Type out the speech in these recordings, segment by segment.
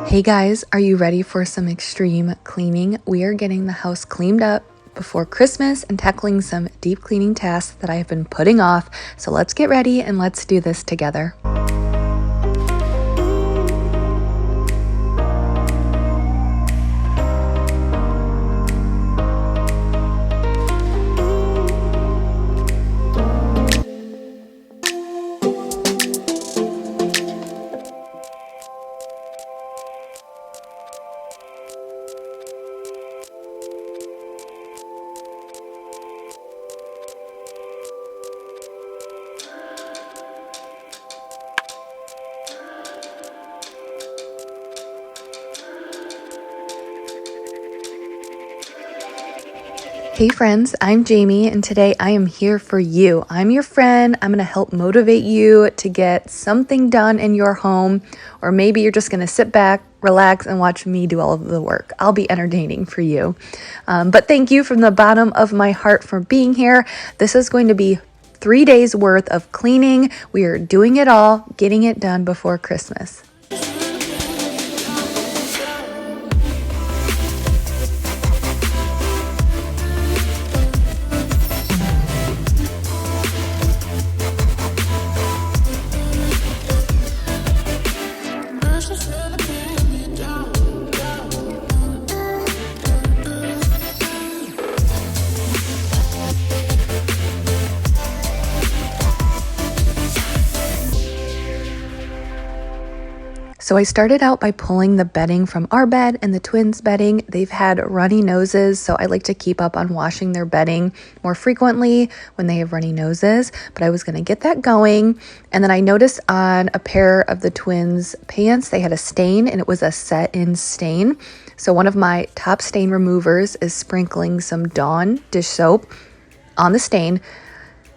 Hey guys, are you ready for some extreme cleaning? We are getting the house cleaned up before Christmas and tackling some deep cleaning tasks that I have been putting off. So let's get ready and let's do this together. Hey friends, I'm Jamie and today I am here for you. I'm your friend. I'm going to help motivate you to get something done in your home, or maybe you're just going to sit back, relax, and watch me do all of the work. I'll be entertaining for you. But thank you from the bottom of my heart for being here. This is going to be 3 days worth of cleaning. We are doing it all, getting it done before Christmas. So I started out by pulling the bedding from our bed and the twins' bedding. They've had runny noses, so I like to keep up on washing their bedding more frequently when they have runny noses, but I was going to get that going. And then I noticed on a pair of the twins' pants, they had a stain, and it was a set-in stain. So one of my top stain removers is sprinkling some Dawn dish soap on the stain,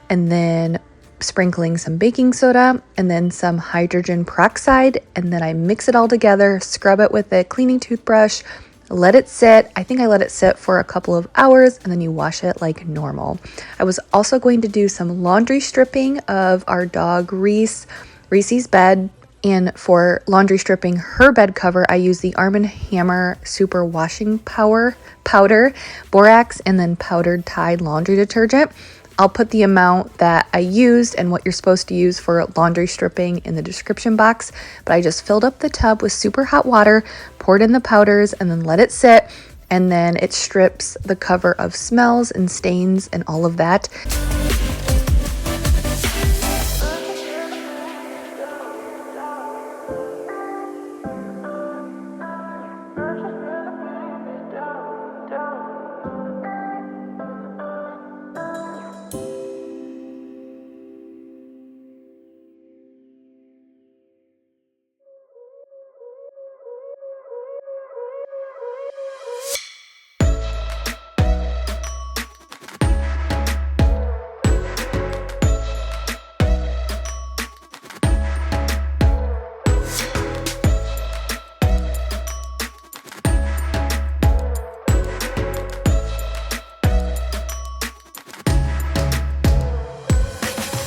and then sprinkling some baking soda and then some hydrogen peroxide, and then I mix it all together, scrub it with a cleaning toothbrush, let it sit. I think I let it sit for a couple of hours, and then you wash it like normal. I was also going to do some laundry stripping of our dog Reese's bed, and for laundry stripping her bed cover, I use the Arm & Hammer Super Washing Powder, borax, and then powdered Tide laundry detergent. I'll put the amount that I used and what you're supposed to use for laundry stripping in the description box, but I just filled up the tub with super hot water, poured in the powders, and then let it sit, and then it strips the cover of smells and stains and all of that.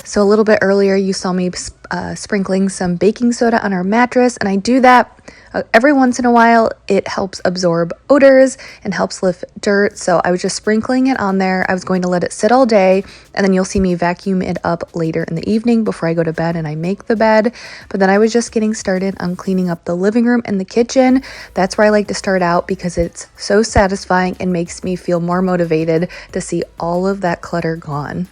So a little bit earlier, you saw me sprinkling some baking soda on our mattress, and I do that every once in a while. It helps absorb odors and helps lift dirt, so I was just sprinkling it on there. I was going to let it sit all day, and then you'll see me vacuum it up later in the evening before I go to bed and I make the bed. But then I was just getting started on cleaning up the living room and the kitchen. That's where I like to start out because it's so satisfying and makes me feel more motivated to see all of that clutter gone.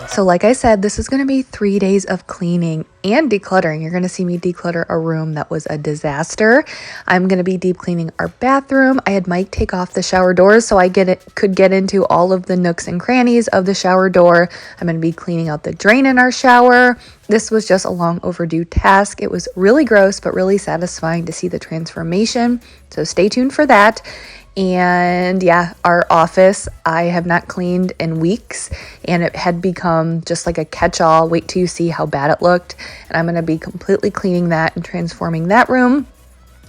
So like I said, this is going to be 3 days of cleaning. and decluttering. You're going to see me declutter a room that was a disaster. I'm going to be deep cleaning our bathroom. I had Mike take off the shower doors so I could get into all of the nooks and crannies of the shower door. I'm going to be cleaning out the drain in our shower. This was just a long overdue task. It was really gross, but really satisfying to see the transformation. So stay tuned for that. And yeah, our office, I have not cleaned in weeks, and it had become just like a catch-all. Wait till you see how bad it looked. And I'm going to be completely cleaning that and transforming that room.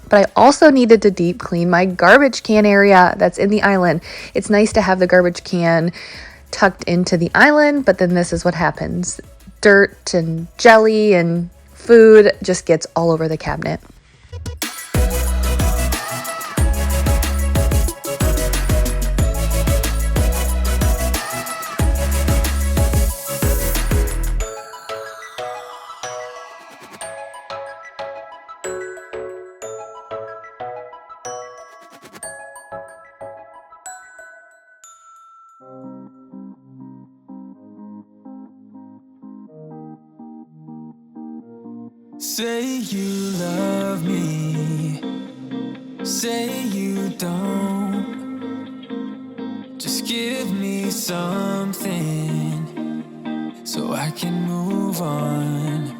But I also needed to deep clean my garbage can area that's in the island. It's nice to have the garbage can tucked into the island, but then this is what happens. Dirt and jelly and food just gets all over the cabinet. Say you love me, say you don't. Just give me something so I can move on.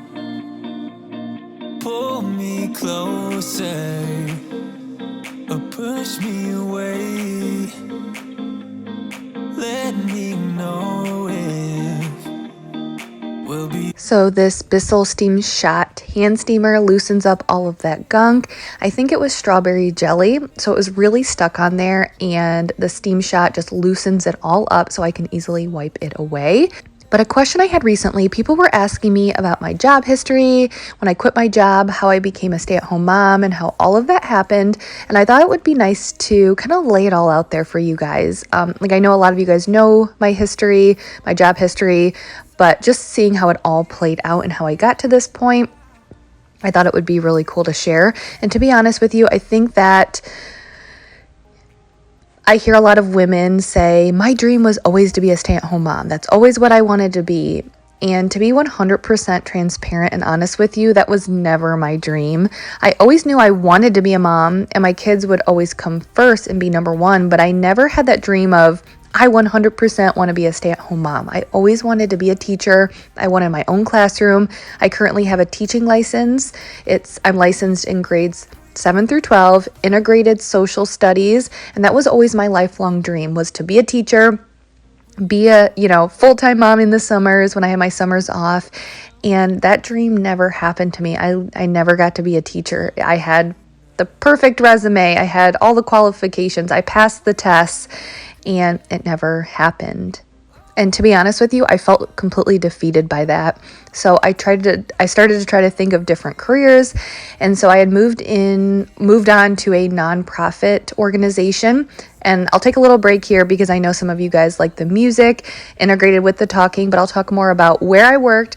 Pull me closer or push me away. Let me know if we'll be. So this Bissell Steam Shot hand steamer loosens up all of that gunk. I think it was strawberry jelly, so it was really stuck on there, and the Steam Shot just loosens it all up so I can easily wipe it away. But a question I had recently, people were asking me about my job history, when I quit my job, how I became a stay-at-home mom, and how all of that happened. And I thought it would be nice to kind of lay it all out there for you guys. Like I know a lot of you guys know my history, my job history, but just seeing how it all played out and how I got to this point, I thought it would be really cool to share. And to be honest with you, I think that I hear a lot of women say, my dream was always to be a stay-at-home mom. That's always what I wanted to be. And to be 100% transparent and honest with you, that was never my dream. I always knew I wanted to be a mom, and my kids would always come first and be number one, but I never had that dream of, I 100% want to be a stay-at-home mom. I always wanted to be a teacher. I wanted my own classroom. I currently have a teaching license. I'm licensed in grades 7 through 12, integrated social studies, and that was always my lifelong dream, was to be a teacher, be a, full-time mom in the summers when I had my summers off. And that dream never happened to me. I never got to be a teacher. I had the perfect resume. I had all the qualifications. I passed the tests, and it never happened. And to be honest with you, I felt completely defeated by that. So I started to try to think of different careers. And so I had moved on to a nonprofit organization. And I'll take a little break here because I know some of you guys like the music integrated with the talking, but I'll talk more about where I worked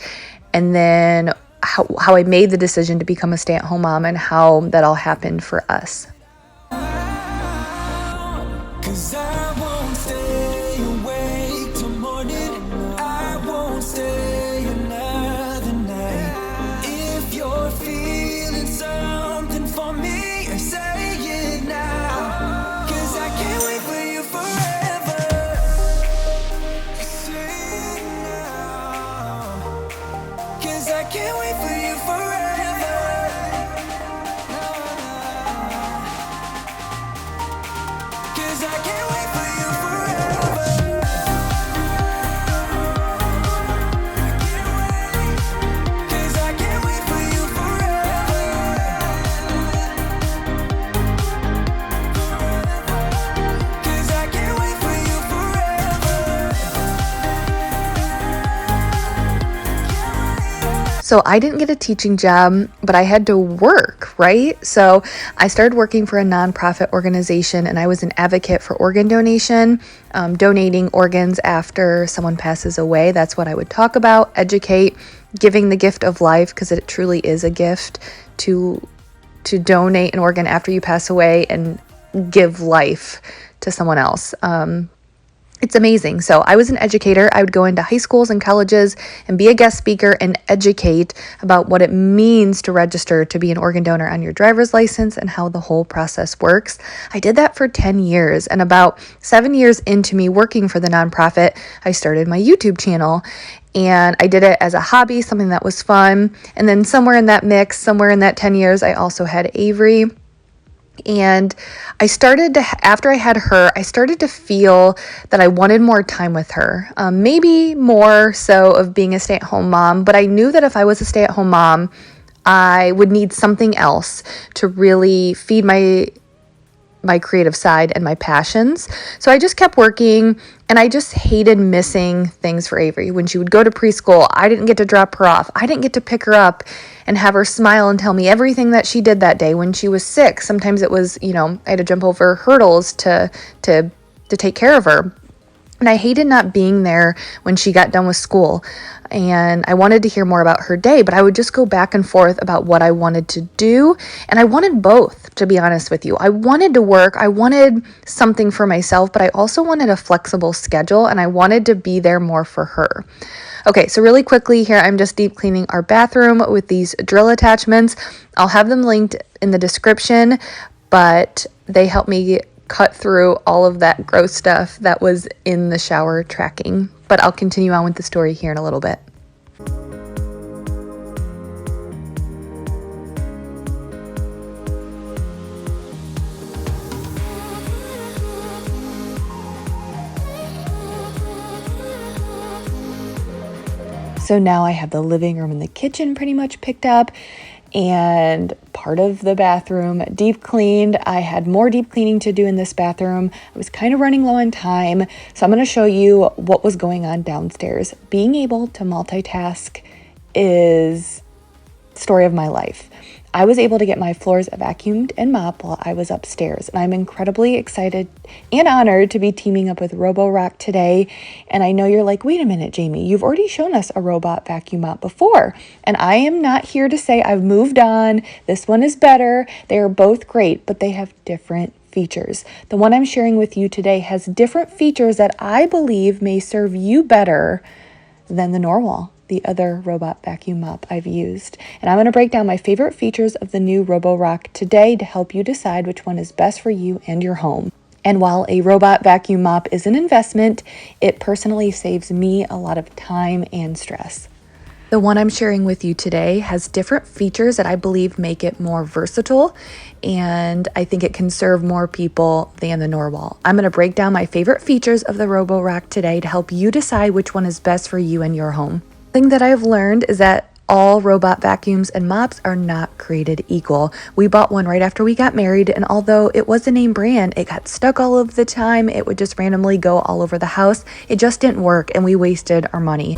and then how I made the decision to become a stay-at-home mom and how that all happened for us. So I didn't get a teaching job, but I had to work, right? So I started working for a nonprofit organization, and I was an advocate for organ donation, donating organs after someone passes away. That's what I would talk about, educate, giving the gift of life, because it truly is a gift to donate an organ after you pass away and give life to someone else. It's amazing. So I was an educator. I would go into high schools and colleges and be a guest speaker and educate about what it means to register to be an organ donor on your driver's license and how the whole process works. I did that for 10 years, and about 7 years into me working for the nonprofit, I started my YouTube channel. And I did it as a hobby, something that was fun. And then somewhere in that mix, somewhere in that 10 years, I also had Avery. And I started to, after I had her, I started to feel that I wanted more time with her. Maybe more so of being a stay-at-home mom, but I knew that if I was a stay-at-home mom, I would need something else to really feed my creative side and my passions. So I just kept working, and I just hated missing things for Avery. When she would go to preschool, I didn't get to drop her off. I didn't get to pick her up and have her smile and tell me everything that she did that day. When she was sick, sometimes it was, I had to jump over hurdles to take care of her. And I hated not being there when she got done with school. And I wanted to hear more about her day, but I would just go back and forth about what I wanted to do. And I wanted both, to be honest with you. I wanted to work. I wanted something for myself, but I also wanted a flexible schedule, and I wanted to be there more for her. Okay, so really quickly here, I'm just deep cleaning our bathroom with these drill attachments. I'll have them linked in the description, but they help me cut through all of that gross stuff that was in the shower tracking. But I'll continue on with the story here in a little bit. So now I have the living room and the kitchen pretty much picked up, and part of the bathroom deep cleaned. I had more deep cleaning to do in this bathroom. I was kind of running low on time, so I'm going to show you what was going on downstairs. Being able to multitask is the story of my life. I was able to get my floors vacuumed and mopped while I was upstairs, and I'm incredibly excited and honored to be teaming up with Roborock today. And I know you're like, wait a minute, Jamie, you've already shown us a robot vacuum mop before. And I am not here to say I've moved on. This one is better. They are both great, but they have different features. The one I'm sharing with you today has different features that I believe may serve you better than the other robot vacuum mop I've used. And I'm going to break down my favorite features of the new Roborock today to help you decide which one is best for you and your home. And while a robot vacuum mop is an investment, it personally saves me a lot of time and stress. The one I'm sharing with you today has different features that I believe make it more versatile, and I think it can serve more people than the Norwal. I'm going to break down my favorite features of the Roborock today to help you decide which one is best for you and your home. The thing that I've learned is that all robot vacuums and mops are not created equal. We bought one right after we got married, and although it was a name brand, it got stuck all of the time. It would just randomly go all over the house. It just didn't work, and we wasted our money.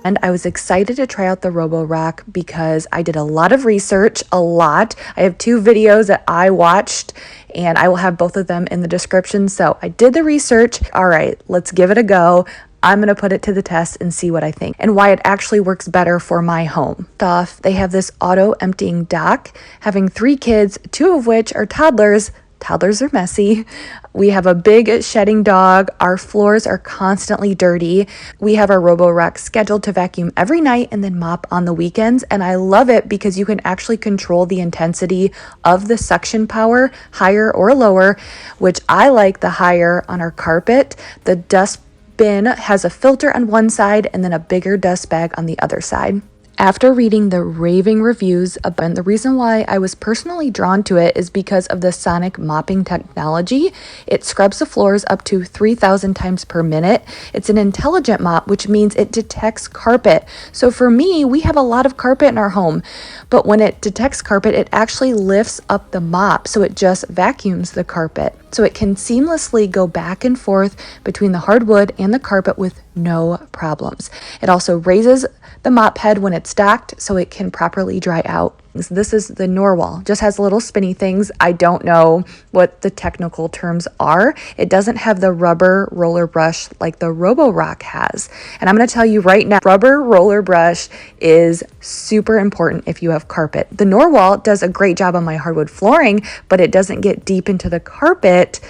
And I was excited to try out the Roborock because I did a lot of research, I have 2 videos that I watched, and I will have both of them in the description. So I did the research. All right, let's give it a go. I'm going to put it to the test and see what I think and why it actually works better for my home. First off, they have this auto emptying dock. Having 3 kids, 2 of which are toddlers. Toddlers are messy. We have a big shedding dog. Our floors are constantly dirty. We have our Roborock scheduled to vacuum every night and then mop on the weekends. And I love it because you can actually control the intensity of the suction power, higher or lower, which I like the higher on our carpet. The dustbin has a filter on one side and then a bigger dust bag on the other side. After reading the raving reviews about the reason why I was personally drawn to it is because of the sonic mopping technology. It scrubs the floors up to 3,000 times per minute. It's an intelligent mop, which means it detects carpet. So for me, we have a lot of carpet in our home, but when it detects carpet, it actually lifts up the mop, so it just vacuums the carpet. So it can seamlessly go back and forth between the hardwood and the carpet with no problems. It also raises the mop head when it's docked so it can properly dry out. This is the Norwal, just has little spinny things. I don't know what the technical terms are. It doesn't have the rubber roller brush like the Roborock has. And I'm going to tell you right now, rubber roller brush is super important if you have carpet. The Norwal does a great job on my hardwood flooring, but it doesn't get deep into the carpet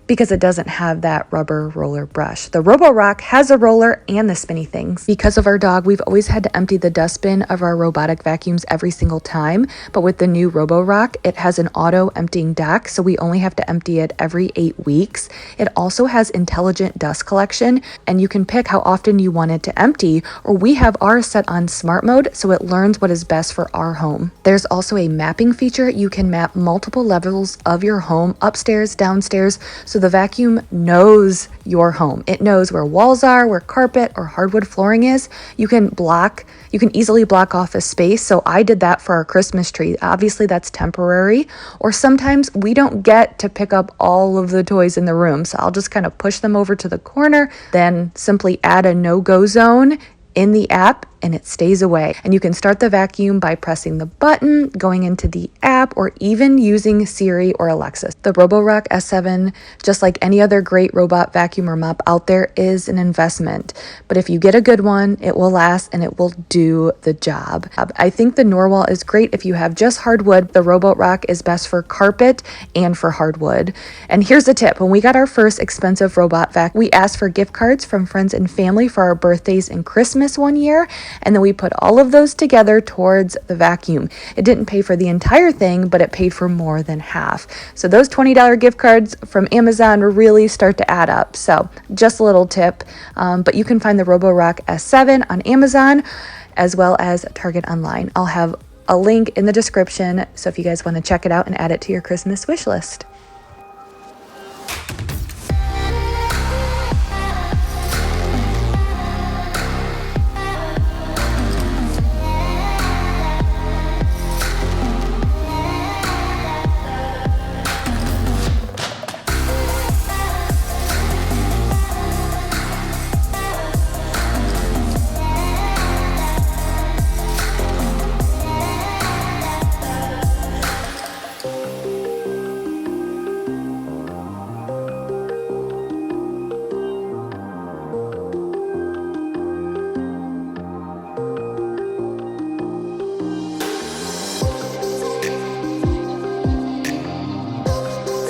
because it doesn't have that rubber roller brush. The Roborock has a roller and the spinny things. Because of our dog, we've always had to empty the dustbin of our robotic vacuums every single time, but with the new Roborock, it has an auto emptying dock, so we only have to empty it every 8 weeks. It also has intelligent dust collection, and you can pick how often you want it to empty, or we have ours set on smart mode, so it learns what is best for our home. There's also a mapping feature. You can map multiple levels of your home, upstairs, downstairs, so the vacuum knows your home. It knows where walls are, where carpet or hardwood flooring is. You can easily block off a space. So I did that for our Christmas tree. Obviously that's temporary, or sometimes we don't get to pick up all of the toys in the room. So I'll just kind of push them over to the corner, then simply add a no-go zone in the app and it stays away. And you can start the vacuum by pressing the button, going into the app, or even using Siri or Alexa. The Roborock S7, just like any other great robot vacuum or mop out there, is an investment. But if you get a good one, it will last and it will do the job. I think the Norwal is great if you have just hardwood. The Roborock is best for carpet and for hardwood. And here's a tip. When we got our first expensive robot vac, we asked for gift cards from friends and family for our birthdays and Christmas one year. And then we put all of those together towards the vacuum. It didn't pay for the entire thing, but it paid for more than half. So those $20 gift cards from Amazon really start to add up. So just a little tip, but you can find the Roborock S7 on Amazon as well as Target online. I'll have a link in the description, so if you guys want to check it out and add it to your Christmas wish list.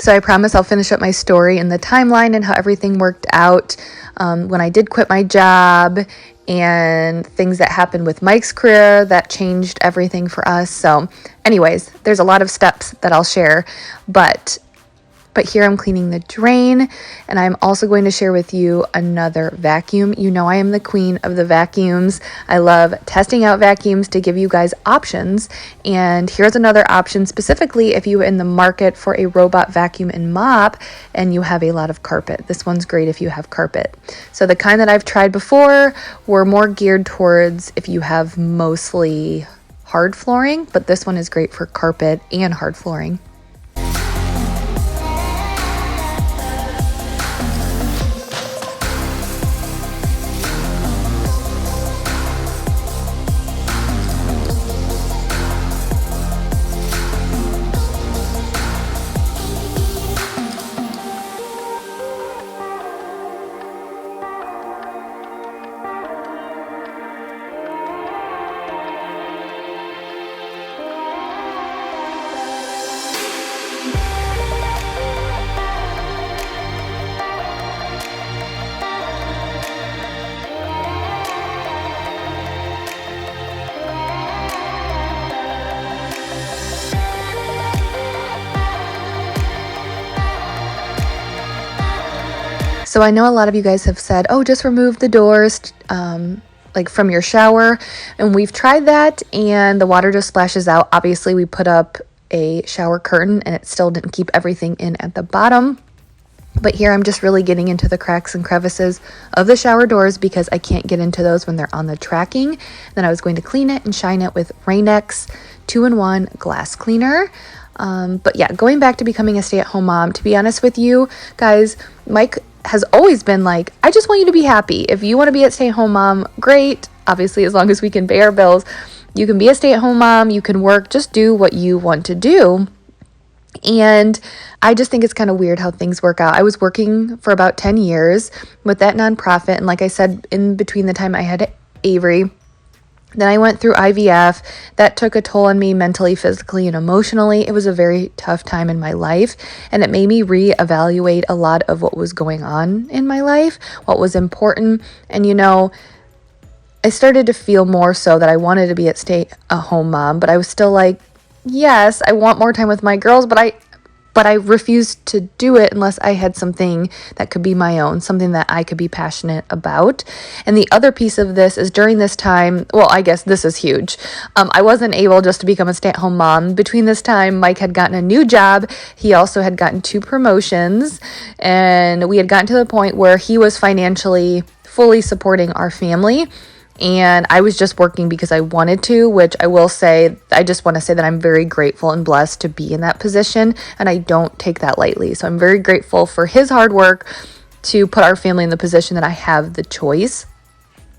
So I promise I'll finish up my story and the timeline and how everything worked out when I did quit my job and things that happened with Mike's career that changed everything for us. So anyways, there's a lot of steps that I'll share, but here I'm cleaning the drain, and I'm also going to share with you another vacuum. You know I am the queen of the vacuums. I love testing out vacuums to give you guys options, and here's another option specifically if you're in the market for a robot vacuum and mop and you have a lot of carpet. This one's great if you have carpet. So the kind that I've tried before were more geared towards if you have mostly hard flooring, but this one is great for carpet and hard flooring. So I know a lot of you guys have said, oh, just remove the doors like from your shower. And we've tried that and the water just splashes out. Obviously, we put up a shower curtain and it still didn't keep everything in at the bottom. But here I'm just really getting into the cracks and crevices of the shower doors because I can't get into those when they're on the tracking. Then I was going to clean it and shine it with Rain-X 2-in-1 glass cleaner. But yeah, going back to becoming a stay-at-home mom, to be honest with you guys, Mike has always been like, I just want you to be happy. If you want to be a stay-at-home mom, great. Obviously, as long as we can pay our bills, you can be a stay-at-home mom, you can work, just do what you want to do. And I just think it's kind of weird how things work out. I was working for about 10 years with that nonprofit. And like I said, in between the time I had Avery, then I went through IVF. That took a toll on me mentally, physically, and emotionally. It was a very tough time in my life, and it made me reevaluate a lot of what was going on in my life, what was important. And I started to feel more so that I wanted to be a stay-at-home mom, but I was still like, yes, I want more time with my girls, but I refused to do it unless I had something that could be my own, something that I could be passionate about. And the other piece of this is during this time, well, I guess this is huge. I wasn't able just to become a stay-at-home mom. Between this time, Mike had gotten a new job. He also had gotten 2 promotions, and we had gotten to the point where he was financially fully supporting our family. And I was just working because I wanted to, which I will say, I just want to say that I'm very grateful and blessed to be in that position, and I don't take that lightly. So I'm very grateful for his hard work to put our family in the position that I have the choice.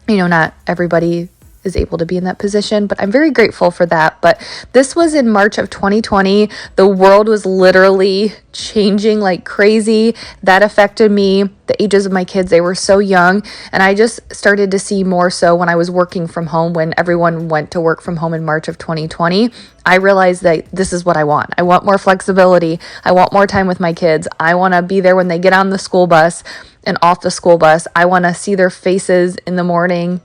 Not everybody is able to be in that position, but I'm very grateful for that. But this was in March of 2020. The world was literally changing like crazy. That affected me. The ages of my kids, they were so young, and I just started to see more so when I was working from home, when everyone went to work from home in March of 2020. I realized that this is what I want. I want more flexibility. I want more time with my kids. I want to be there when they get on the school bus and off the school bus. I want to see their faces in the morning.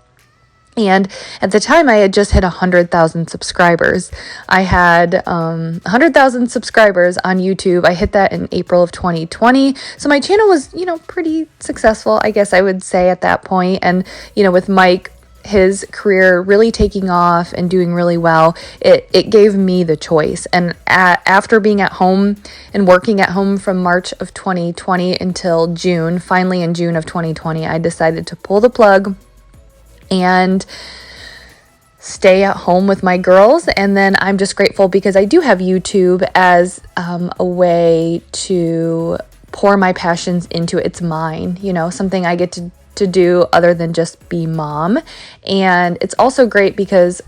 And at the time, I had just hit 100,000 subscribers. I had 100,000 subscribers on YouTube. I hit that in April of 2020. So my channel was, pretty successful, I guess I would say at that point. And, with Mike, his career really taking off and doing really well, it gave me the choice. And after being at home and working at home from March of 2020 until June, finally in June of 2020, I decided to pull the plug and stay at home with my girls. And then I'm just grateful because I do have YouTube as a way to pour my passions into it. It's mine, something I get to do other than just be mom. And it's also great because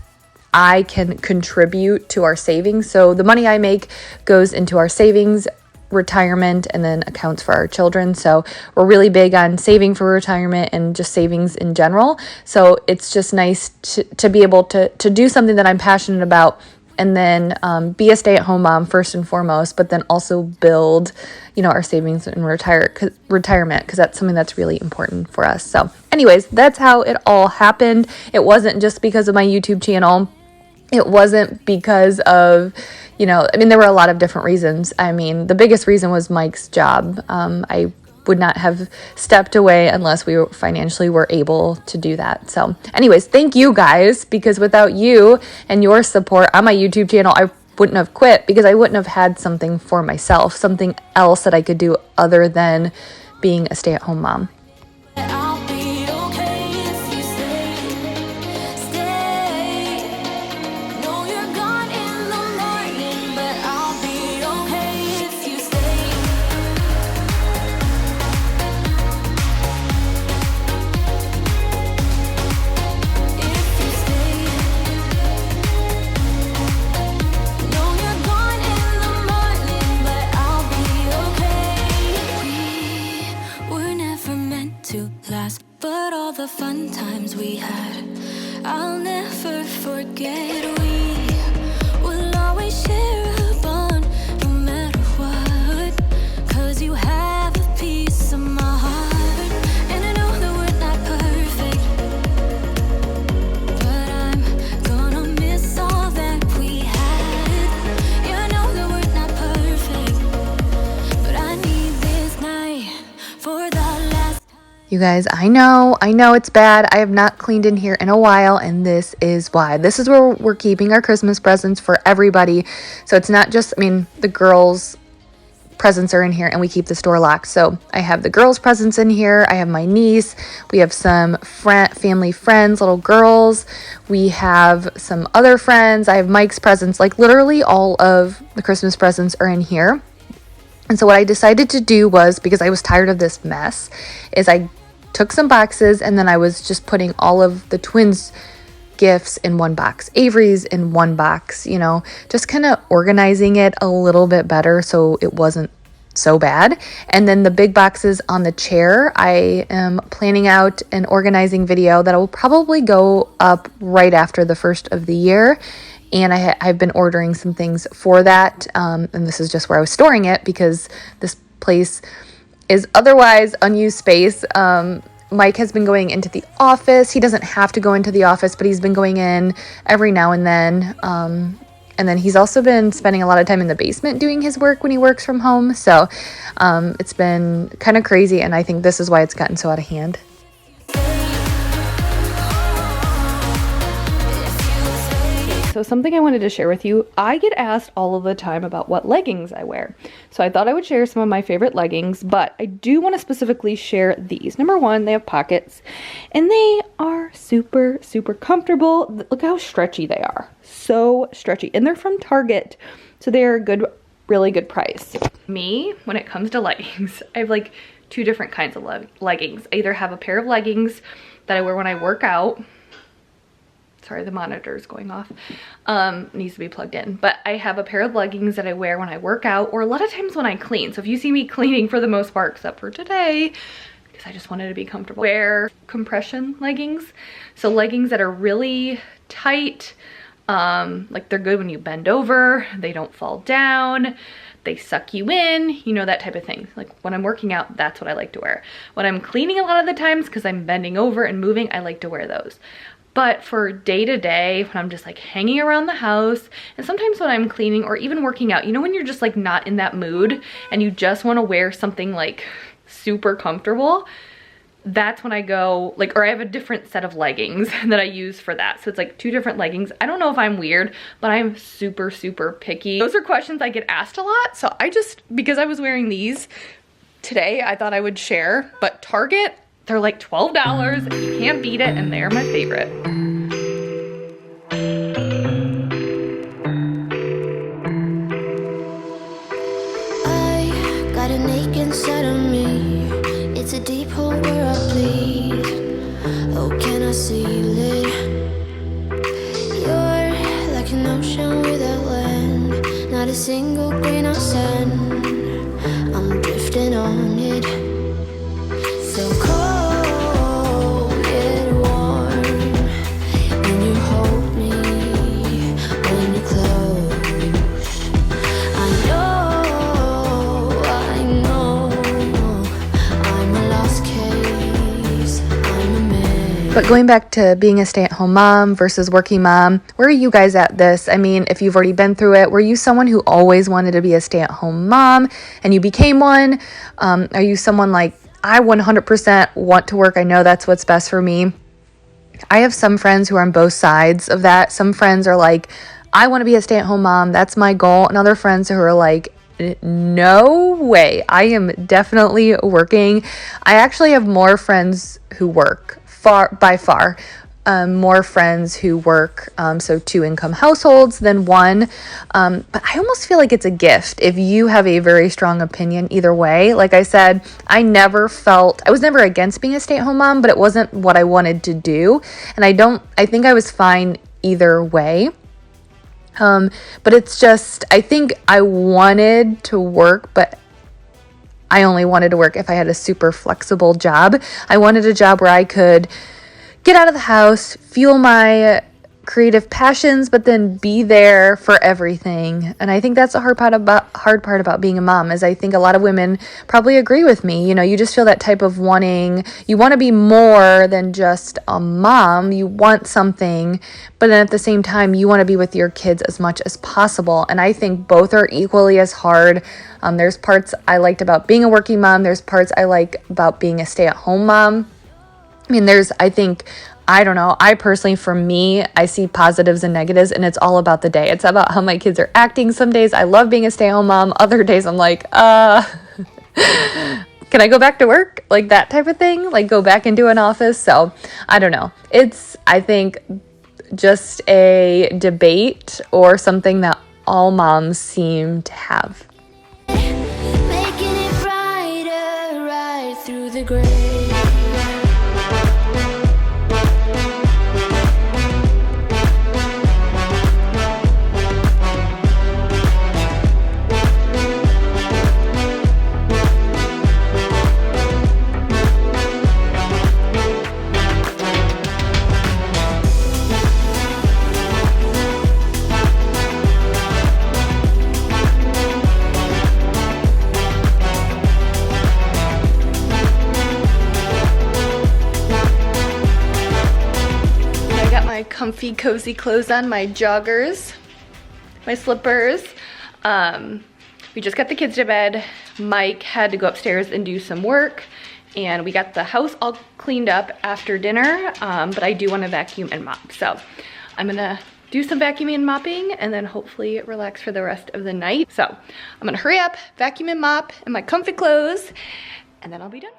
I can contribute to our savings. So the money I make goes into our savings, retirement, and then accounts for our children. So we're really big on saving for retirement and just savings in general. So it's just nice to be able to do something that I'm passionate about, and then be a stay-at-home mom first and foremost, but then also build, our savings and retirement, because that's something that's really important for us. So anyways, that's how it all happened. It wasn't just because of my YouTube channel. It wasn't because of, there were a lot of different reasons. The biggest reason was Mike's job. I would not have stepped away unless we financially were able to do that. So anyways, thank you guys, because without you and your support on my YouTube channel, I wouldn't have quit, because I wouldn't have had something for myself, something else that I could do other than being a stay-at-home mom. But all the fun times we had, I'll never forget. We will always share a bond, no matter what, 'cause you have a piece of my heart. And I know that we're not perfect, but I'm gonna miss all that we had. Yeah, I know that we're not perfect, but I need this night for the last. You guys, I know it's bad. I have not cleaned in here in a while, and this is why. This is where we're keeping our Christmas presents for everybody. So it's not just, the girls' presents are in here, and we keep the store locked. So I have the girls' presents in here. I have my niece. We have some family friends, little girls. We have some other friends. I have Mike's presents. Like literally all of the Christmas presents are in here. And so what I decided to do was, because I was tired of this mess, is I took some boxes and then I was just putting all of the twins' gifts in one box, Avery's in one box, you know, just kind of organizing it a little bit better so it wasn't so bad. And then the big boxes on the chair, I am planning out an organizing video that will probably go up right after the first of the year. And I've been ordering some things for that. And this is just where I was storing it because this place is otherwise unused space. Mike has been going into the office. He doesn't have to go into the office, but he's been going in every now and then. And then he's also been spending a lot of time in the basement doing his work when he works from home. So it's been kind of crazy. And I think this is why it's gotten so out of hand. So something I wanted to share with you, I get asked all of the time about what leggings I wear. So I thought I would share some of my favorite leggings, but I do want to specifically share these. Number one, they have pockets and they are super, super comfortable. Look how stretchy they are. So stretchy. And they're from Target. So they're a good, really good price. Me, when it comes to leggings, I have like two different kinds of leggings. I either have a pair of leggings that I wear when I work out. Sorry, the monitor is going off. Needs to be plugged in. But I have a pair of leggings that I wear when I work out, or a lot of times when I clean. So if you see me cleaning for the most part, except for today, because I just wanted to be comfortable, wear compression leggings. So leggings that are really tight, like they're good when you bend over, they don't fall down, they suck you in, you know, that type of thing. Like when I'm working out, that's what I like to wear. When I'm cleaning a lot of the times, because I'm bending over and moving, I like to wear those. But for day to day, when I'm just like hanging around the house, and sometimes when I'm cleaning or even working out, you know, when you're just like not in that mood and you just want to wear something like super comfortable, that's when I go like, or I have a different set of leggings that I use for that. So it's like two different leggings. I don't know if I'm weird, but I'm super, super picky. Those are questions I get asked a lot. So I just, because I was wearing these today, I thought I would share. But Target, they're like $12, you can't beat it, and they're my favorite. I got an ache inside of me. It's a deep hole where I bleed. Oh, can I seal it? You're like an ocean without land. Not a single grain of sand. I'm drifting on it. So cold yet warm when you hold me, when you're close. I know, I'm a lost case, I'm a mess. But going back to being a stay-at-home mom versus working mom, where are you guys at this? I mean, if you've already been through it, were you someone who always wanted to be a stay-at-home mom and you became one? Are you someone like, I 100% want to work. I know that's what's best for me. I have some friends who are on both sides of that. Some friends are like, I want to be a stay-at-home mom. That's my goal. And other friends who are like, no way. I am definitely working. I actually have more friends who work, by far. More friends who work, so 2-income households than one. But I almost feel like it's a gift if you have a very strong opinion either way. Like I said, I was never against being a stay-at-home mom, but it wasn't what I wanted to do. And I think I was fine either way. But it's just, I think I wanted to work, but I only wanted to work if I had a super flexible job. I wanted a job where I could get out of the house, fuel my creative passions, but then be there for everything. And I think that's the hard part about being a mom, is I think a lot of women probably agree with me. You know, you just feel that type of you want to be more than just a mom. You want something, but then at the same time, you want to be with your kids as much as possible. And I think both are equally as hard. There's parts I liked about being a working mom. There's parts I like about being a stay-at-home mom. I mean, I don't know, I personally, for me, I see positives and negatives, and it's all about the day. It's about how my kids are acting. Some days I love being a stay-at-home mom. Other days I'm like, can I go back to work? Like that type of thing, like go back into an office. So I don't know. It's, I think, just a debate or something that all moms seem to have. Make grave. Comfy, cozy clothes on, my joggers, my slippers. We just got the kids to bed. Mike had to go upstairs and do some work, and we got the house all cleaned up after dinner, but I do want to vacuum and mop. So I'm gonna do some vacuuming and mopping and then hopefully relax for the rest of the night. So I'm gonna hurry up, vacuum and mop in my comfy clothes, and then I'll be done.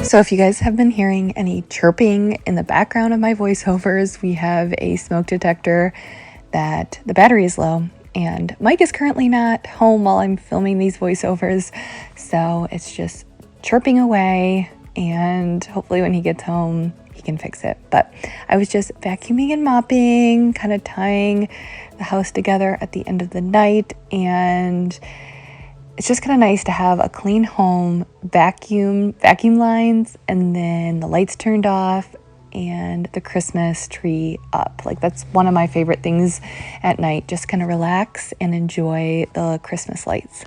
So if you guys have been hearing any chirping in the background of my voiceovers, we have a smoke detector that the battery is low, and Mike is currently not home while I'm filming these voiceovers, so it's just chirping away, and hopefully when he gets home he can fix it. But I was just vacuuming and mopping, kind of tying the house together at the end of the night, and it's just kind of nice to have a clean home, vacuum lines, and then the lights turned off and the Christmas tree up. Like, that's one of my favorite things at night, just kind of relax and enjoy the Christmas lights.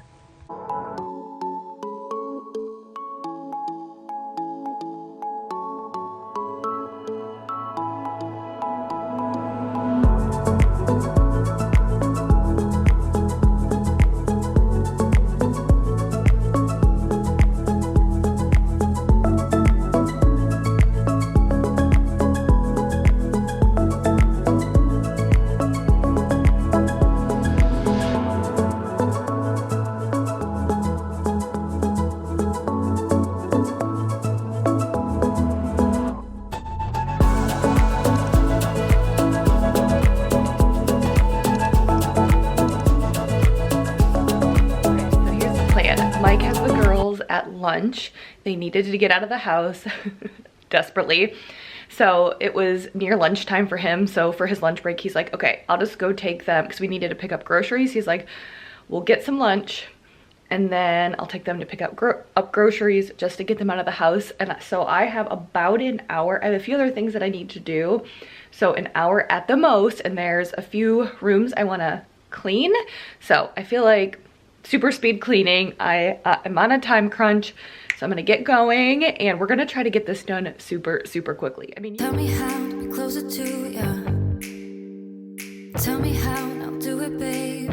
Mike has the girls at lunch. They needed to get out of the house desperately. So it was near lunchtime for him. So for his lunch break, he's like, okay, I'll just go take them, because we needed to pick up groceries. He's like, we'll get some lunch and then I'll take them to pick up groceries just to get them out of the house. And so I have about an hour. I have a few other things that I need to do. So an hour at the most, and there's a few rooms I want to clean. So I feel like super speed cleaning. I'm on a time crunch, so I'm gonna get going, and we're gonna try to get this done super quickly. I mean, tell me how to be closer to ya. Tell me how, and I'll do it, babe.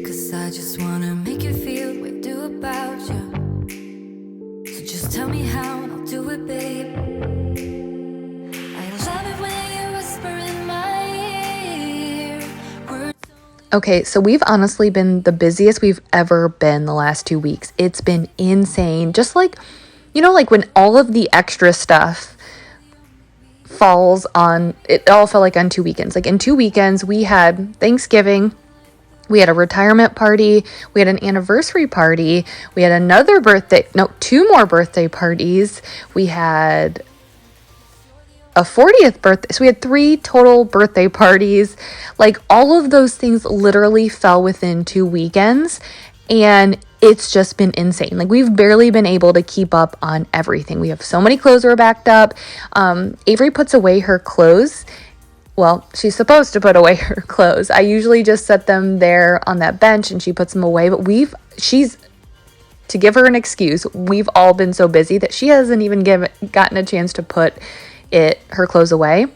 'Cause I just wanna make you feel what I do about ya. So just tell me how, and I'll do it, babe. I love it when you whisper in my ear. okay, so we've honestly been the busiest we've ever been the last 2 weeks. It's been insane. Just like, you know, like when all of the extra stuff falls on, it all felt like on 2 weekends. Like in 2 weekends, we had Thanksgiving, we had a retirement party, we had an anniversary party, we had another birthday, no, 2 more birthday parties, we had a 40th birthday. So we had 3 total birthday parties. Like, all of those things literally fell within 2 weekends, and it's just been insane. Like, we've barely been able to keep up on everything. We have so many clothes that are backed up. Avery puts away her clothes well, she's supposed to put away her clothes. I usually just set them there on that bench and she puts them away, but to give her an excuse, we've all been so busy that she hasn't even gotten a chance to put her clothes away.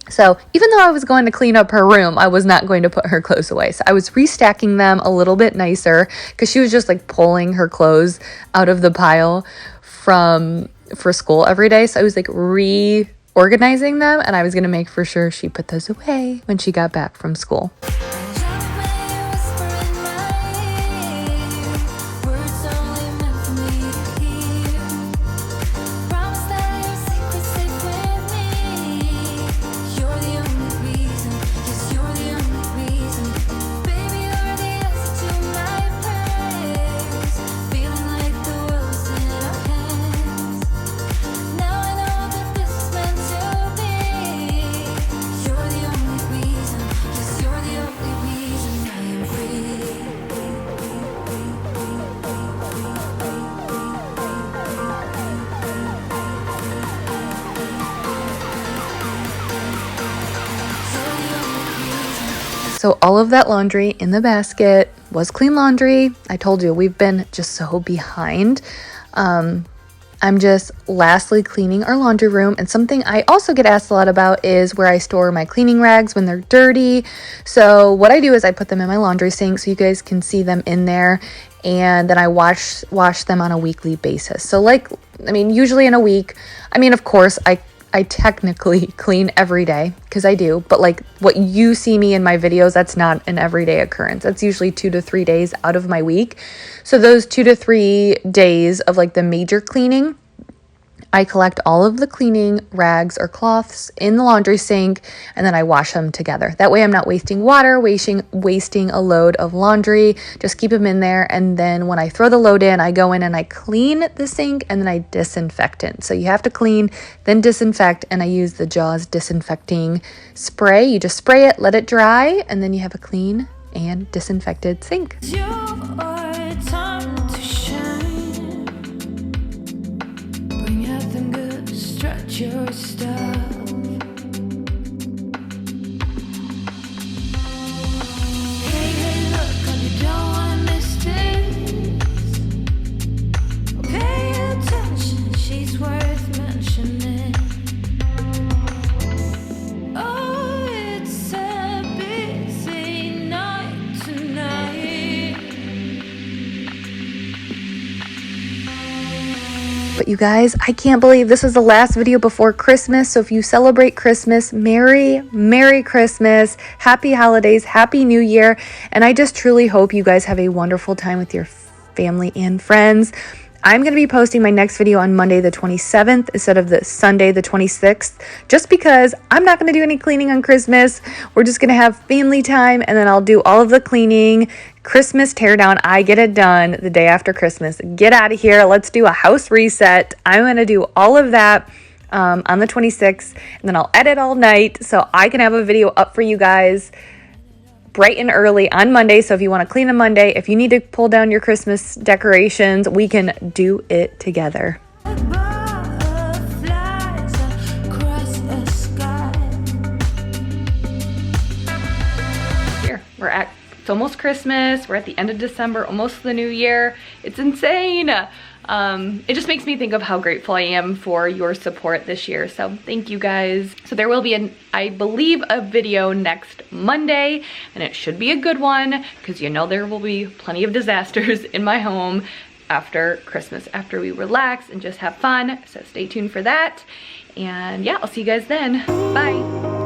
So even though I was going to clean up her room, I was not going to put her clothes away. So I was restacking them a little bit nicer because she was just like pulling her clothes out of the pile for school every day. So I was like reorganizing them, and I was going to make for sure she put those away when she got back from school. So all of that laundry in the basket was clean laundry. I told you, we've been just so behind. I'm just lastly cleaning our laundry room. And something I also get asked a lot about is where I store my cleaning rags when they're dirty. So what I do is I put them in my laundry sink so you guys can see them in there. And then I wash them on a weekly basis. So usually in a week, of course, I technically clean every day because I do, but like what you see me in my videos, that's not an everyday occurrence. That's usually 2 to 3 days out of my week. So those 2 to 3 days of like the major cleaning, I collect all of the cleaning rags or cloths in the laundry sink, and then I wash them together. That way I'm not wasting water, wasting a load of laundry. Just keep them in there, and then when I throw the load in, I go in and I clean the sink, and then I disinfect it. So you have to clean, then disinfect, and I use the Jaws disinfecting spray. You just spray it, let it dry, and then you have a clean and disinfected sink. Your stuff. Hey, look, you don't wanna miss this. Pay attention, she's worth mentioning. Oh, it's a busy night tonight. But you guys, I can't believe this is the last video before Christmas. So if you celebrate Christmas, Merry Christmas, Happy Holidays, Happy New Year. And I just truly hope you guys have a wonderful time with your family and friends. I'm going to be posting my next video on Monday the 27th instead of the Sunday the 26th, just because I'm not going to do any cleaning on Christmas. We're just going to have family time, and then I'll do all of the cleaning. Christmas teardown, I get it done the day after Christmas. Get out of here. Let's do a house reset. I'm going to do all of that on the 26th, and then I'll edit all night so I can have a video up for you guys bright and early on Monday. So if you want to clean on Monday, if you need to pull down your Christmas decorations, we can do it together. Here, it's almost Christmas. We're at the end of December, almost the new year. It's insane. It just makes me think of how grateful I am for your support this year. So thank you guys. So there will be I believe a video next Monday, and it should be a good one because there will be plenty of disasters in my home after Christmas, after we relax and just have fun. So stay tuned for that. And yeah, I'll see you guys then. Bye.